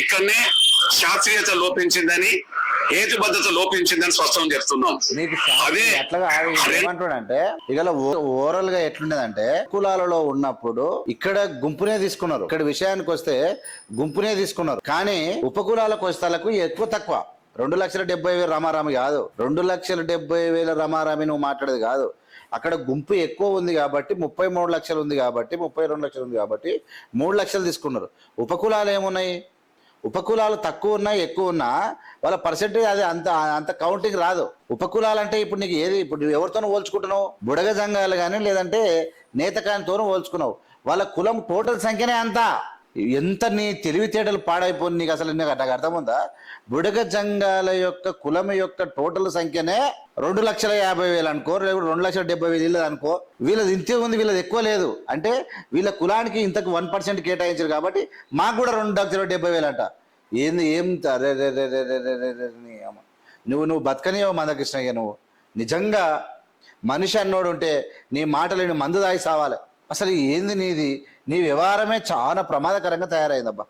ఇక్కడనే శాస్త్రీయత లోపించిందని, హేతుబద్ధత లోపించిందని స్పష్టం చేస్తున్నాం. అదే అట్లాగా ఏమంటాడంటే ఇక ఓవరాల్ గా ఎట్లుండదంటే కులాలలో ఉన్నప్పుడు ఇక్కడ గుంపునే తీసుకున్నారు, ఇక్కడ విషయానికి వస్తే గుంపునే తీసుకున్నారు. కానీ ఉపకులాల కోస్తాలకు ఎక్కువ తక్కువ 2,70,000 రమారామి కాదు, 2,70,000 రమారామి నువ్వు మాట్లాడేది కాదు. అక్కడ గుంపు ఎక్కువ ఉంది కాబట్టి 33 లక్షలు ఉంది కాబట్టి 32 లక్షలు ఉంది కాబట్టి 3 లక్షలు తీసుకున్నారు. ఉపకులాలు ఏమున్నాయి, ఉపకులాలు తక్కువ ఉన్నా ఎక్కువ ఉన్నా వాళ్ళ పర్సెంటేజ్ అది అంత అంత కౌంటింగ్ రాదు. ఉపకులాలు అంటే ఇప్పుడు నీకు ఏది, ఇప్పుడు నువ్వు ఎవరితోనూ పోల్చుకుంటున్నావు, బుడగ జంగాలు కానీ లేదంటే నేతకానితోనూ పోల్చుకున్నావు. వాళ్ళ కులం టోటల్ సంఖ్యనే అంత. ఎంత నీ తెలివితేటలు పాడైపోయి నీకు అసలు నాకు అర్థముందా? బుడగ జంగాల యొక్క కులం యొక్క టోటల్ సంఖ్యనే 2,50,000 అనుకో, 2,70,000 అనుకో. వీళ్ళది ఇంతే ఉంది, వీళ్ళది ఎక్కువ లేదు. అంటే వీళ్ళ కులానికి ఇంతకు 1% కేటాయించారు కాబట్టి మాకు కూడా 2,70,000 అంట. ఏంది ఏం నువ్వు బతకనియో మందకృష్ణయ్య, నువ్వు నిజంగా మనిషి అన్నోడు ఉంటే నీ మాటలు మందు దాగి సావాలి. అసలు ఏంది నీ వ్యవహారమే చాలా ప్రమాదకరంగా తయారైందబ్బా.